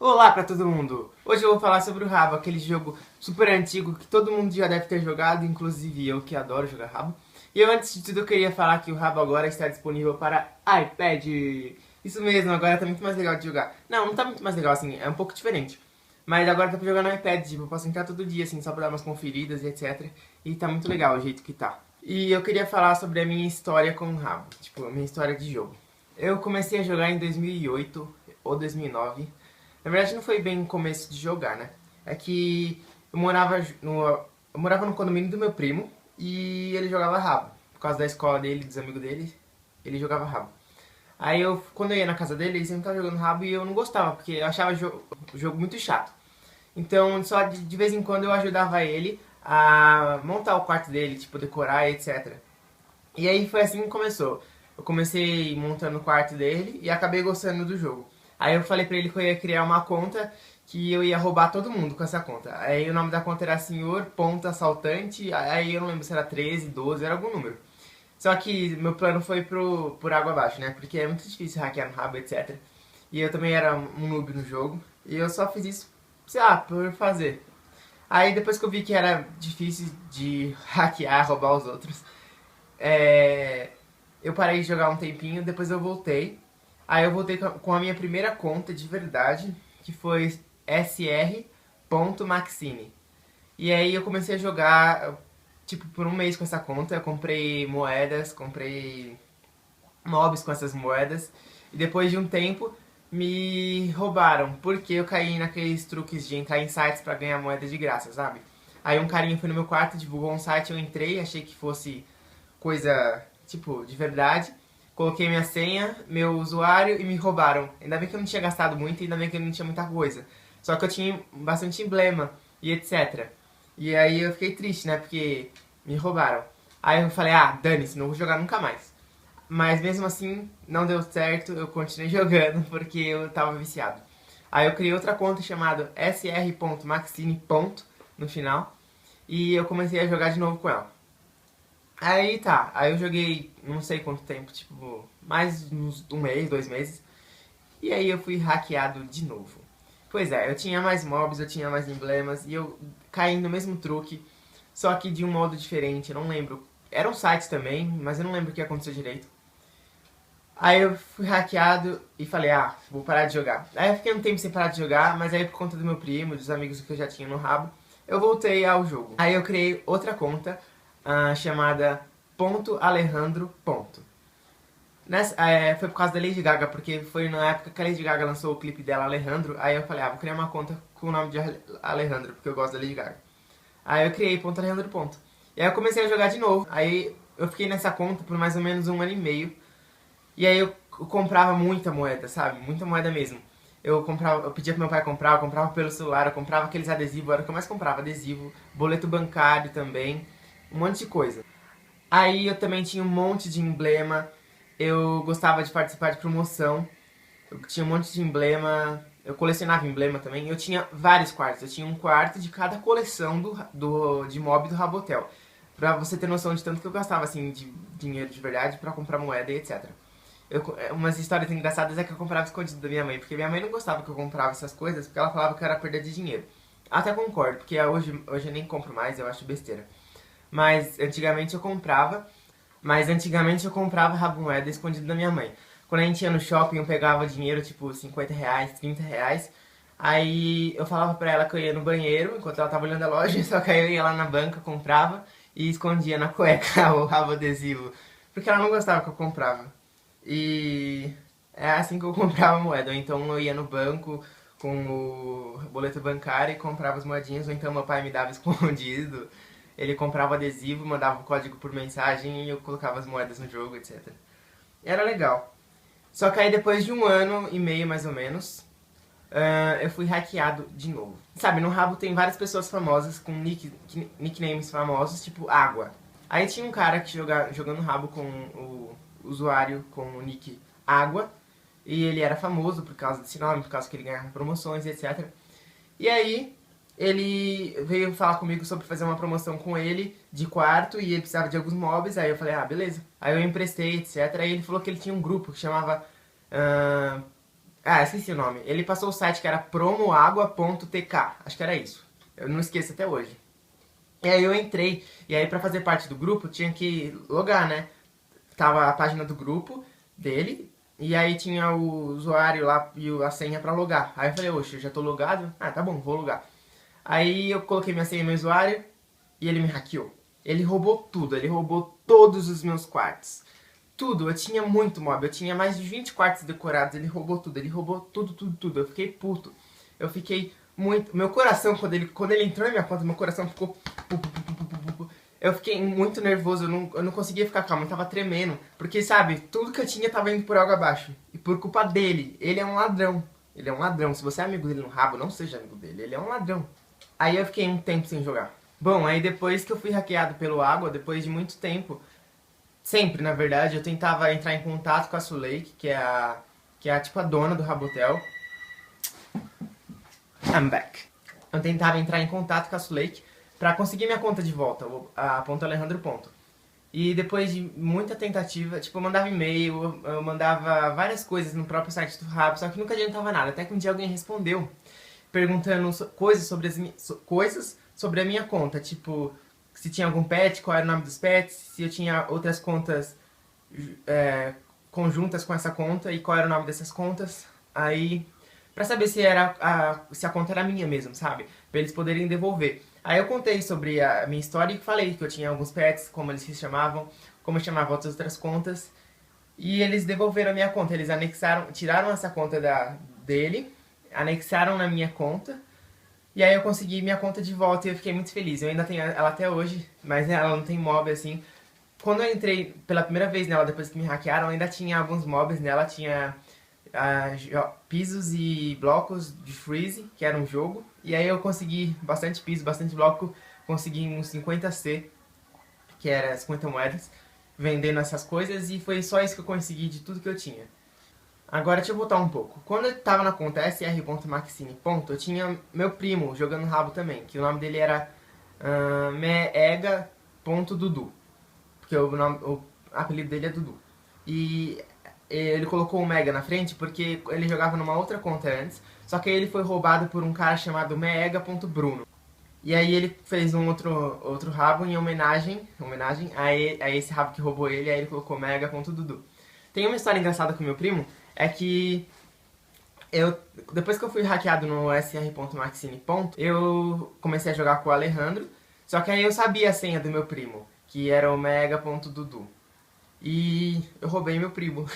Olá pra todo mundo! Hoje eu vou falar sobre o Rabo, aquele jogo super antigo que todo mundo já deve ter jogado, inclusive eu que adoro jogar Rabo. E eu, antes de tudo, eu queria falar que o Rabo agora está disponível para iPad. Isso mesmo, agora tá muito mais legal de jogar. Não tá muito mais legal assim, é um pouco diferente. Mas agora dá pra jogar no iPad, tipo, eu posso entrar todo dia assim, só pra dar umas conferidas e etc. E tá muito legal o jeito que tá. E eu queria falar sobre a minha história com o Rabo, tipo, a minha história de jogo. Eu comecei a jogar em 2008 ou 2009. Na verdade não foi bem no começo de jogar, né? É que eu morava no condomínio do meu primo e ele jogava rabo. Por causa da escola dele, dos amigos dele, ele jogava rabo. Aí quando eu ia na casa dele, ele sempre estava jogando rabo e eu não gostava, porque eu achava o jogo muito chato. Então, só de vez em quando eu ajudava ele a montar o quarto dele, tipo, decorar e etc. E aí foi assim que começou. Eu comecei montando o quarto dele e acabei gostando do jogo. Aí eu falei pra ele que eu ia criar uma conta que eu ia roubar todo mundo com essa conta. Aí o nome da conta era Senhor Ponta Assaltante, aí eu não lembro se era 13, 12, era algum número. Só que meu plano foi por água abaixo, né? Porque é muito difícil hackear no rabo, etc. E eu também era um noob no jogo. E eu só fiz isso, sei lá, por fazer. Aí depois que eu vi que era difícil de hackear, roubar os outros, é, eu parei de jogar um tempinho, depois eu voltei. Aí eu voltei com a minha primeira conta de verdade, que foi sr.maxine. E aí eu comecei a jogar, tipo, por um mês com essa conta. Eu comprei moedas, comprei mobs com essas moedas. E depois de um tempo, me roubaram, porque eu caí naqueles truques de entrar em sites pra ganhar moeda de graça, sabe? Aí um carinha foi no meu quarto, divulgou um site, eu entrei, achei que fosse coisa, tipo, de verdade. Coloquei minha senha, meu usuário e me roubaram. Ainda bem que eu não tinha gastado muito, ainda bem que eu não tinha muita coisa. Só que eu tinha bastante emblema e etc. E aí eu fiquei triste, né? Porque me roubaram. Aí eu falei, ah, dane-se, não vou jogar nunca mais. Mas mesmo assim, não deu certo, eu continuei jogando porque eu tava viciado. Aí eu criei outra conta chamada sr.maxine. No final. E eu comecei a jogar de novo com ela. Aí tá, aí eu joguei não sei quanto tempo, tipo, mais uns um mês, 2 meses. E aí eu fui hackeado de novo. Pois é, eu tinha mais mobs, eu tinha mais emblemas e eu caí no mesmo truque, só que de um modo diferente, eu não lembro. Era um site também, mas eu não lembro o que aconteceu direito. Aí eu fui hackeado e falei, ah, vou parar de jogar. Aí eu fiquei um tempo sem parar de jogar, mas aí por conta do meu primo, dos amigos que eu já tinha no rabo, eu voltei ao jogo. Aí eu criei outra conta, chamada Ponto Alejandro Ponto. Foi por causa da Lady Gaga, porque foi na época que a Lady Gaga lançou o clipe dela, Alejandro. Aí eu falei, ah, vou criar uma conta com o nome de Alejandro, porque eu gosto da Lady Gaga. Aí eu criei Ponto Alejandro Ponto. E aí eu comecei a jogar de novo. Aí eu fiquei nessa conta por mais ou menos um ano e meio. E aí eu comprava muita moeda, sabe? Muita moeda mesmo. Eu pedia pro meu pai comprar, eu comprava pelo celular, eu comprava aqueles adesivos, era o que eu mais comprava, adesivo, boleto bancário também, um monte de coisa. Aí eu também tinha um monte de emblema, eu gostava de participar de promoção, eu tinha um monte de emblema, eu colecionava emblema também, eu tinha vários quartos, eu tinha um quarto de cada coleção de mob do Rabotel. Pra você ter noção de tanto que eu gastava assim de dinheiro de verdade pra comprar moeda e etc. Umas histórias engraçadas é que eu comprava escondido da minha mãe, porque minha mãe não gostava que eu comprava essas coisas, porque ela falava que era perda de dinheiro. Até concordo, porque hoje eu nem compro mais, eu acho besteira. Mas antigamente eu comprava, rabo moeda escondido da minha mãe. Quando a gente ia no shopping, eu pegava dinheiro, tipo 50 reais, 30 reais. Aí eu falava pra ela que eu ia no banheiro, enquanto ela tava olhando a loja, só que aí eu ia lá na banca, comprava e escondia na cueca o rabo adesivo. Porque ela não gostava que eu comprava. E é assim que eu comprava moeda. Ou então eu ia no banco com o boleto bancário e comprava as moedinhas, ou então meu pai me dava escondido. Ele comprava adesivo, mandava o código por mensagem e eu colocava as moedas no jogo, etc. Era legal. Só que aí depois de um ano e meio mais ou menos, eu fui hackeado de novo. Sabe, no rabo tem várias pessoas famosas com nicknames famosos, tipo Água. Aí tinha um cara que jogando rabo com o usuário com o nick Água, e ele era famoso por causa desse nome, por causa que ele ganhava promoções, etc. E aí ele veio falar comigo sobre fazer uma promoção com ele de quarto e ele precisava de alguns mobs, aí eu falei, ah, beleza. Aí eu emprestei, etc. Aí ele falou que ele tinha um grupo que chamava Ah, esqueci o nome. Ele passou o site que era promoagua.tk. Acho que era isso. Eu não esqueço até hoje. E aí eu entrei. E aí pra fazer parte do grupo tinha que logar, né? Tava a página do grupo dele. E aí tinha o usuário lá e a senha pra logar. Aí eu falei, oxe, eu já tô logado? Ah, tá bom, vou logar. Aí eu coloquei minha senha e meu usuário e ele me hackeou. Ele roubou tudo, ele roubou todos os meus quartos. Tudo, eu tinha muito mob, eu tinha mais de 20 quartos decorados, ele roubou tudo, tudo, tudo. Eu fiquei puto. Eu fiquei muito. Meu coração, quando ele entrou na minha conta, meu coração ficou. Eu fiquei muito nervoso, eu não conseguia ficar calmo, eu tava tremendo. Porque, sabe, tudo que eu tinha tava indo por água abaixo. E por culpa dele, ele é um ladrão. Ele é um ladrão. Se você é amigo dele no rabo, não seja amigo dele, ele é um ladrão. Aí eu fiquei um tempo sem jogar. Bom, aí depois que eu fui hackeado pelo Água, depois de muito tempo, sempre na verdade, eu tentava entrar em contato com a Sulake, que é tipo a dona do Rabotel. I'm back. Eu tentava entrar em contato com a Sulake pra conseguir minha conta de volta, a ponto Alejandro ponto. E depois de muita tentativa, tipo, eu mandava e-mail, eu mandava várias coisas no próprio site do Rabo, só que nunca adiantava nada. Até que um dia alguém respondeu perguntando coisas sobre coisas sobre a minha conta, tipo, se tinha algum pet, qual era o nome dos pets, se eu tinha outras contas é, conjuntas com essa conta e qual era o nome dessas contas. Aí, pra saber se a conta era minha mesmo, sabe? Pra eles poderem devolver. Aí eu contei sobre a minha história e falei que eu tinha alguns pets, como eles se chamavam, como eu chamava outras contas. E eles devolveram a minha conta. Eles anexaram, tiraram essa conta dele, anexaram na minha conta. E aí eu consegui minha conta de volta e eu fiquei muito feliz. Eu ainda tenho ela até hoje, mas ela não tem mob assim. Quando eu entrei pela primeira vez nela, depois que me hackearam, ainda tinha alguns mobs nela. Tinha pisos e blocos de Freeze, que era um jogo. E aí eu consegui bastante piso, bastante bloco. Consegui uns 50C, que era 50 moedas, vendendo essas coisas. E foi só isso que eu consegui de tudo que eu tinha. Agora deixa eu voltar um pouco. Quando eu tava na conta sr.maxine. Eu tinha meu primo jogando rabo também, que o nome dele era meega.dudu. Porque o apelido dele é Dudu. E ele colocou o Mega na frente porque ele jogava numa outra conta antes. Só que aí ele foi roubado por um cara chamado Meega.bruno. E aí ele fez um outro rabo em homenagem a esse rabo que roubou ele. Aí ele colocou Mega.dudu. Tem uma história engraçada com meu primo. É que depois que eu fui hackeado no sr.maxine. Eu comecei a jogar com o Alejandro. Só que aí eu sabia a senha do meu primo, que era o Mega.dudu. E eu roubei meu primo.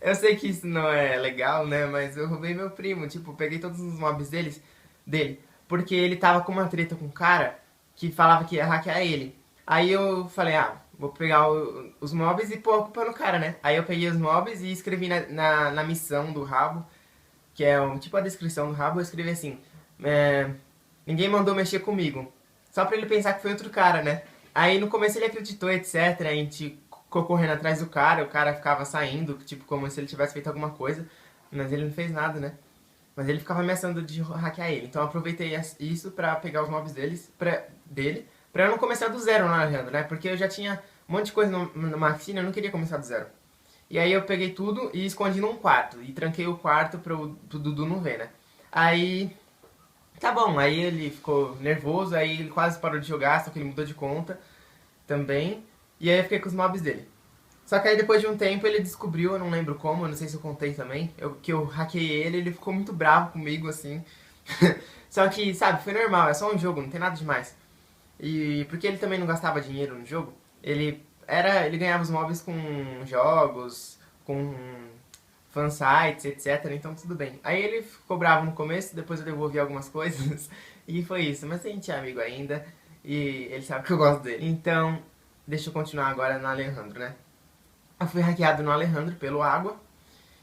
Eu sei que isso não é legal, né? Mas eu roubei meu primo. Tipo, peguei todos os mobs dele. Porque ele tava com uma treta com um cara que falava que ia hackear ele. Aí eu falei, vou pegar os mobs e pôr a culpa no cara, né? Aí eu peguei os mobs e escrevi na missão do rabo, que é tipo a descrição do rabo, eu escrevi assim, ninguém mandou mexer comigo. Só pra ele pensar que foi outro cara, né? Aí no começo ele acreditou, etc. A gente ficou correndo atrás do cara, o cara ficava saindo, tipo, como se ele tivesse feito alguma coisa. Mas ele não fez nada, né? Mas ele ficava ameaçando de hackear ele. Então eu aproveitei isso pra pegar os mobs dele, pra eu não começar do zero, né? Porque eu já tinha um monte de coisa no Maxine, eu não queria começar do zero. E aí eu peguei tudo e escondi num quarto. E tranquei o quarto pro Dudu não ver, né? Aí tá bom, aí ele ficou nervoso, aí ele quase parou de jogar, só que ele mudou de conta também. E aí eu fiquei com os mobs dele. Só que aí depois de um tempo ele descobriu, eu não lembro como, eu não sei se eu contei também, que eu hackei ele ficou muito bravo comigo, assim. Só que, sabe, foi normal, é só um jogo, não tem nada demais. E porque ele também não gastava dinheiro no jogo, ele ganhava os mobs com jogos, com fansites, etc. Então tudo bem. Aí ele ficou bravo no começo, depois eu devolvi algumas coisas e foi isso. Mas a gente é amigo ainda e ele sabe que eu gosto dele. Então, deixa eu continuar agora no Alejandro, né? Eu fui hackeado no Alejandro pelo Água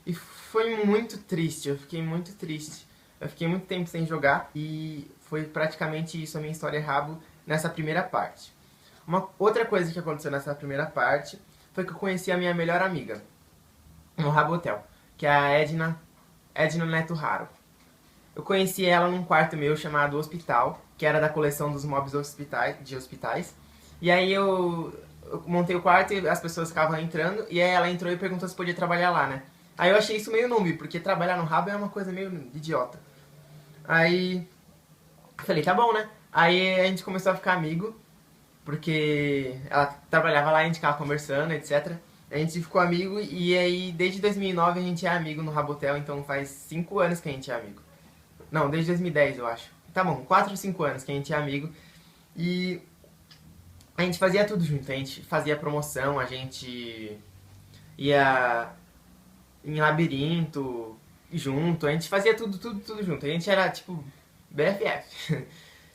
e foi muito triste, eu fiquei muito triste. Eu fiquei muito tempo sem jogar e foi praticamente isso a minha história rabo nessa primeira parte. Uma outra coisa que aconteceu nessa primeira parte foi que eu conheci a minha melhor amiga no Rabotel, que é a Edna Neto Raro. Eu conheci ela num quarto meu chamado Hospital, que era da coleção dos mobs de hospitais. E aí eu montei o quarto e as pessoas ficavam entrando, e aí ela entrou e perguntou se podia trabalhar lá, né? Aí eu achei isso meio noob, porque trabalhar no rabo é uma coisa meio idiota. Aí eu falei, tá bom, né? Aí a gente começou a ficar amigo, porque ela trabalhava lá, a gente ficava conversando, etc. A gente ficou amigo e aí desde 2009 a gente é amigo no Rabotel, então faz 5 anos que a gente é amigo. Não, desde 2010 eu acho. Tá bom, 4 ou 5 anos que a gente é amigo. E a gente fazia tudo junto, a gente fazia promoção, a gente ia em labirinto junto, a gente fazia tudo junto. A gente era tipo BFF.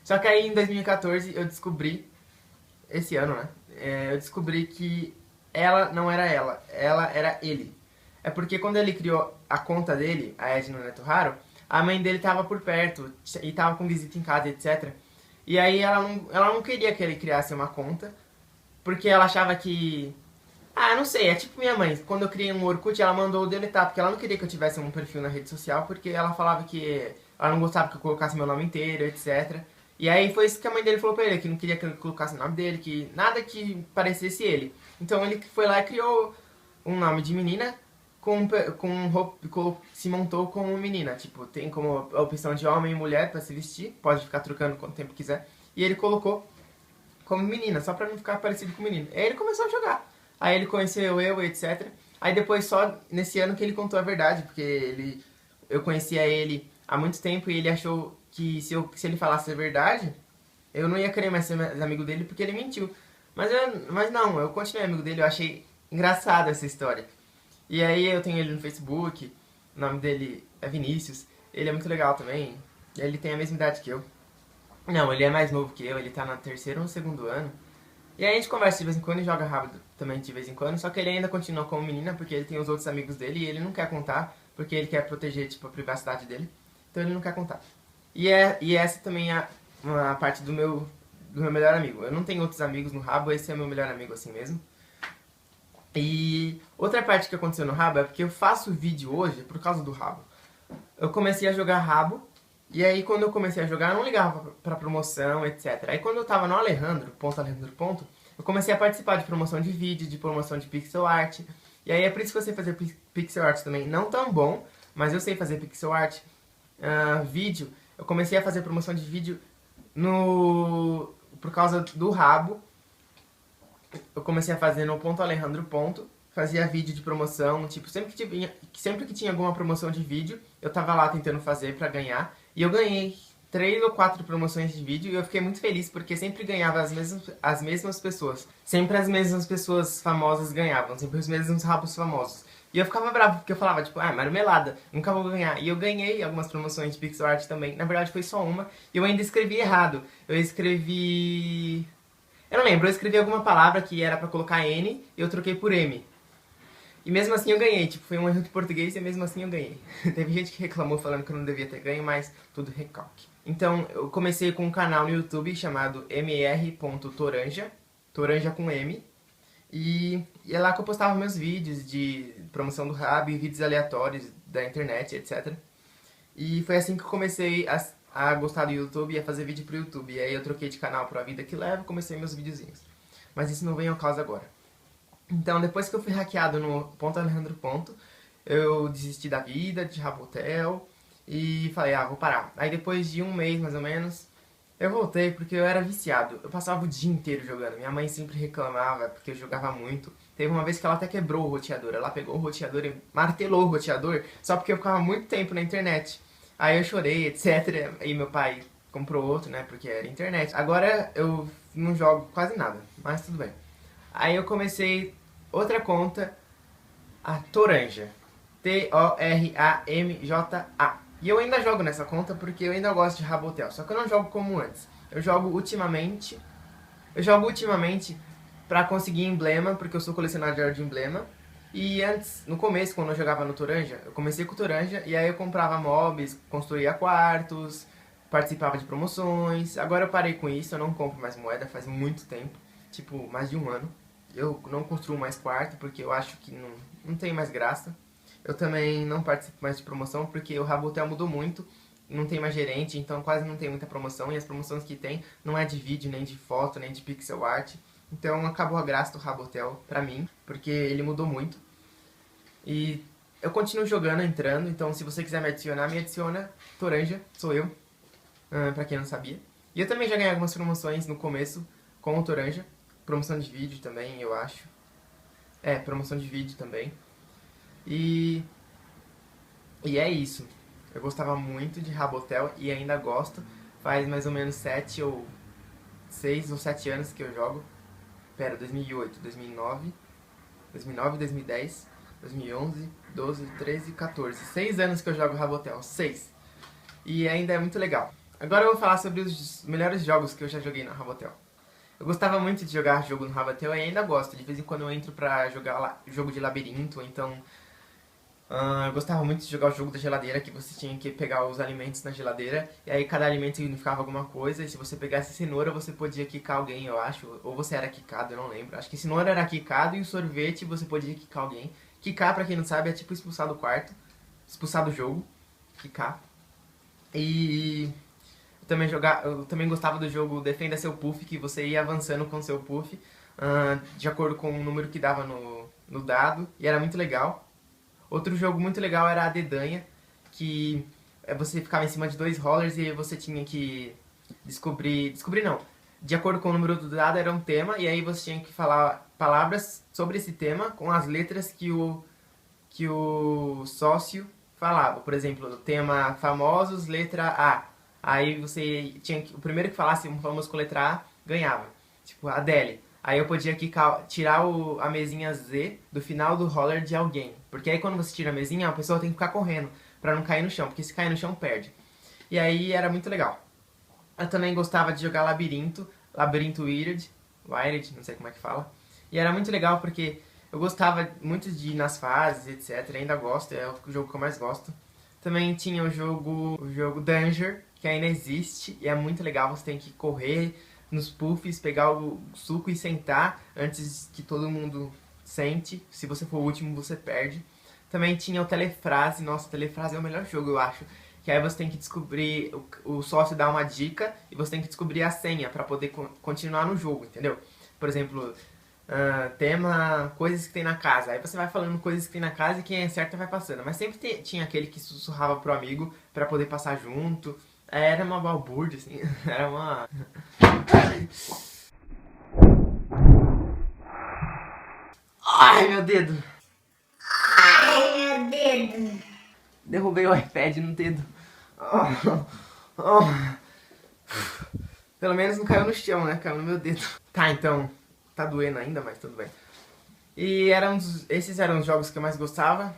Só que aí em 2014 eu descobri, esse ano, né? Eu descobri que ela não era ela era ele. É porque quando ele criou a conta dele, a Edna Neto Raro, a mãe dele tava por perto e tava com visita em casa, etc. E aí ela não queria que ele criasse uma conta, porque ela achava que. Ah, não sei, é tipo minha mãe. Quando eu criei um Orkut, ela mandou eu deletar, porque ela não queria que eu tivesse um perfil na rede social, porque ela falava que ela não gostava que eu colocasse meu nome inteiro, etc. E aí foi isso que a mãe dele falou pra ele, que não queria que eu colocasse o nome dele, que nada que parecesse ele. Então ele foi lá e criou um nome de menina se montou como menina. Tipo, tem como a opção de homem e mulher pra se vestir, pode ficar trocando quanto tempo quiser. E ele colocou como menina, só pra não ficar parecido com menino. Aí ele começou a jogar. Aí ele conheceu eu, etc. Aí depois só nesse ano que ele contou a verdade, porque eu conhecia ele há muito tempo e ele achou que se ele falasse a verdade, eu não ia querer mais ser amigo dele porque ele mentiu. Mas não, eu continuei amigo dele, eu achei engraçada essa história. E aí eu tenho ele no Facebook, o nome dele é Vinícius, ele é muito legal também, ele tem a mesma idade que eu. Não, ele é mais novo que eu, ele tá no terceiro ou no segundo ano. E aí a gente conversa de vez em quando e joga rápido também de vez em quando, só que ele ainda continua como menina porque ele tem os outros amigos dele e ele não quer contar, porque ele quer proteger tipo, a privacidade dele, então ele não quer contar. E essa também é uma parte do meu melhor amigo. Eu não tenho outros amigos no rabo, esse é meu melhor amigo assim mesmo. E outra parte que aconteceu no rabo é porque eu faço vídeo hoje por causa do rabo. Eu comecei a jogar rabo, e aí quando eu comecei a jogar eu não ligava pra promoção, etc. Aí quando eu tava no Alejandro, eu comecei a participar de promoção de vídeo, de promoção de pixel art. E aí é por isso que eu sei fazer pixel art também. Não tão bom, mas eu sei fazer pixel art. Vídeo, eu comecei a fazer promoção de vídeo no por causa do rabo. Eu comecei a fazer no ponto Alejandro ponto, fazia vídeo de promoção, tipo, sempre que tinha alguma promoção de vídeo, eu tava lá tentando fazer pra ganhar, e eu ganhei 3 ou 4 promoções de vídeo, e eu fiquei muito feliz, porque sempre ganhava as mesmas pessoas. Sempre as mesmas pessoas famosas ganhavam, sempre os mesmos rabos famosos. E eu ficava bravo, porque eu falava, tipo, marmelada, nunca vou ganhar. E eu ganhei algumas promoções de pixel art também. Na verdade foi só uma, e eu ainda escrevi errado. Eu escrevi... Eu não lembro, eu escrevi alguma palavra que era pra colocar N e eu troquei por M. E mesmo assim eu ganhei, tipo, foi um erro de português e mesmo assim eu ganhei. Teve gente que reclamou falando que eu não devia ter ganho, mas tudo recalque. Então, eu comecei com um canal no YouTube chamado mr.toranja, toranja com M, e é lá que eu postava meus vídeos de promoção do Rab, vídeos aleatórios da internet, etc. E foi assim que eu comecei a gostar do YouTube e a fazer vídeo pro YouTube. E aí eu troquei de canal pra Vida Que Leva e comecei meus videozinhos. Mas isso não vem ao caso agora. Então, depois que eu fui hackeado no ponto Alejandro ponto, eu desisti da vida, de Rabotel, e falei, vou parar. Aí depois de um mês, mais ou menos, eu voltei porque eu era viciado. Eu passava o dia inteiro jogando. Minha mãe sempre reclamava porque eu jogava muito. Teve uma vez que ela até quebrou o roteador. Ela pegou o roteador e martelou o roteador só porque eu ficava muito tempo na internet. Aí eu chorei, etc. E meu pai comprou outro, né? Porque era internet. Agora eu não jogo quase nada, mas tudo bem. Aí eu comecei outra conta, a Toranja. T-O-R-A-M-J-A. E eu ainda jogo nessa conta porque eu ainda gosto de Rabotel. Só que eu não jogo como antes. Eu jogo ultimamente. Eu jogo ultimamente pra conseguir emblema, porque eu sou colecionador de emblema. E antes, no começo, quando eu jogava no Toranja, eu comecei com o Toranja e aí eu comprava mobs, construía quartos, participava de promoções. Agora eu parei com isso, eu não compro mais moeda faz muito tempo, tipo, mais de um ano. Eu não construo mais quarto porque eu acho que não tem mais graça. Eu também não participo mais de promoção porque o Rabotel mudou muito, não tem mais gerente, então quase não tem muita promoção. E as promoções que tem não é de vídeo, nem de foto, nem de pixel art. Então acabou a graça do Rabotel pra mim, porque ele mudou muito. E eu continuo jogando, entrando, então se você quiser me adiciona, Toranja, sou eu, pra quem não sabia. E eu também já ganhei algumas promoções no começo com o Toranja, promoção de vídeo também, eu acho. Promoção de vídeo também. E é isso. Eu gostava muito de Rabotel e ainda gosto. Faz mais ou menos 6 ou 7 anos que eu jogo. 2008, 2009, 2010, 2011, 12, 13, 14. 6 anos que eu jogo Rabotel. 6. E ainda é muito legal. Agora eu vou falar sobre os melhores jogos que eu já joguei na Rabotel. Eu gostava muito de jogar jogo no Rabotel e ainda gosto. De vez em quando eu entro pra jogar jogo de labirinto, ou então... eu gostava muito de jogar o jogo da geladeira, que você tinha que pegar os alimentos na geladeira, e aí cada alimento significava alguma coisa, e se você pegasse cenoura, você podia quicar alguém, eu acho, ou você era quicado, eu não lembro. Acho que cenoura era quicado, e o sorvete você podia quicar alguém. Quicar, pra quem não sabe, é tipo expulsar do quarto, expulsar do jogo, quicar. E... eu também gostava do jogo Defenda Seu Puff, que você ia avançando com seu puff, de acordo com o número que dava no dado, e era muito legal. Outro jogo muito legal era a Dedanha, que você ficava em cima de 2 rollers e você tinha que descobrir não, de acordo com o número do dado era um tema, e aí você tinha que falar palavras sobre esse tema com as letras que o sócio falava. Por exemplo, o tema famosos, letra A. Aí você tinha que... O primeiro que falasse um famoso com letra A, ganhava. Tipo, a Adele. Aí eu podia tirar a mesinha Z do final do roller de alguém. Porque aí quando você tira a mesinha, a pessoa tem que ficar correndo pra não cair no chão. Porque se cair no chão, perde. E aí era muito legal. Eu também gostava de jogar Labirinto Wired, não sei como é que fala. E era muito legal porque eu gostava muito de ir nas fases, etc. Ainda gosto, é o jogo que eu mais gosto. Também tinha o jogo Danger, que ainda existe e é muito legal. Você tem que correr nos puffs, pegar o suco e sentar antes que todo mundo sente. Se você for o último, você perde. Também tinha o Telefrase. Nossa, o Telefrase é o melhor jogo, eu acho. Que aí você tem que descobrir, o sócio dá uma dica e você tem que descobrir a senha pra poder continuar no jogo, entendeu? Por exemplo, tema coisas que tem na casa. Aí você vai falando coisas que tem na casa e quem acerta vai passando. Mas sempre tinha aquele que sussurrava pro amigo pra poder passar junto. Era uma balbúrdia, assim. Era uma... Ai, meu dedo! Ai, meu dedo! Derrubei o iPad no dedo. Oh. Pelo menos não caiu no chão, né? Caiu no meu dedo. Tá, então. Tá doendo ainda, mas tudo bem. E esses eram os jogos que eu mais gostava.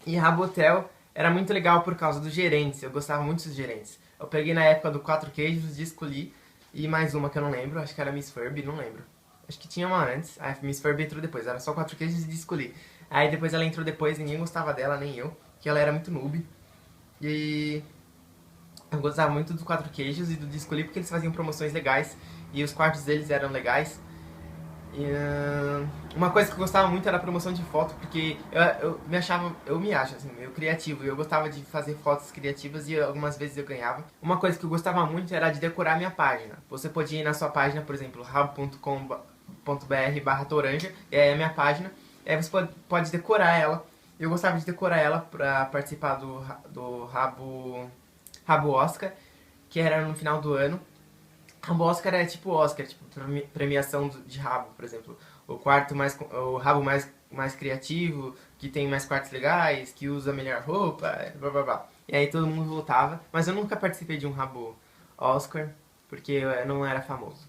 E Rabotel era muito legal por causa dos gerentes. Eu gostava muito dos gerentes. Eu peguei na época do 4 queijos, Disco-Lee e mais uma que eu não lembro. Acho que era Miss Furby, não lembro. Acho que tinha uma antes. A Miss Furby entrou depois. Era só 4 queijos e Disco-Lee. Aí depois ela entrou depois, ninguém gostava dela, nem eu. Que ela era muito noob. E eu gostava muito do 4 queijos e do Disco-Lee porque eles faziam promoções legais. E os quartos deles eram legais. E, uma coisa que eu gostava muito era a promoção de foto, porque eu me acho assim, meio criativo, e eu gostava de fazer fotos criativas e algumas vezes eu ganhava. Uma coisa que eu gostava muito era de decorar a minha página. Você podia ir na sua página, por exemplo, rabo.com.br/toranja, é a minha página, e aí você pode decorar ela. Eu gostava de decorar ela pra participar do Rabo Oscar, que era no final do ano. O Oscar é tipo Oscar, tipo premiação de rabo, por exemplo. O rabo mais criativo, que tem mais quartos legais, que usa a melhor roupa, blá blá blá. E aí todo mundo votava, mas eu nunca participei de um rabo Oscar, porque eu não era famoso.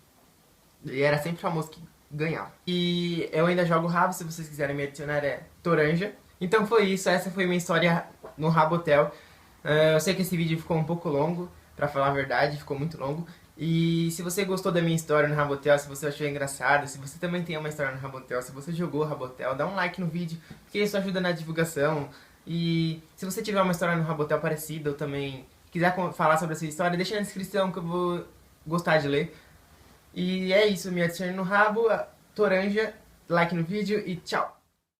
E era sempre famoso que ganhava. E eu ainda jogo rabo, se vocês quiserem me adicionar é Toranja. Então foi isso, essa foi minha história no Rabotel. Eu sei que esse vídeo ficou um pouco longo, pra falar a verdade, ficou muito longo. E se você gostou da minha história no Rabotel, se você achou engraçado, se você também tem uma história no Rabotel, se você jogou Rabotel, dá um like no vídeo, porque isso ajuda na divulgação. E se você tiver uma história no Rabotel parecida ou também quiser falar sobre essa história, deixa na descrição que eu vou gostar de ler. E é isso, me adicione no Rabo, Toranja, like no vídeo e tchau!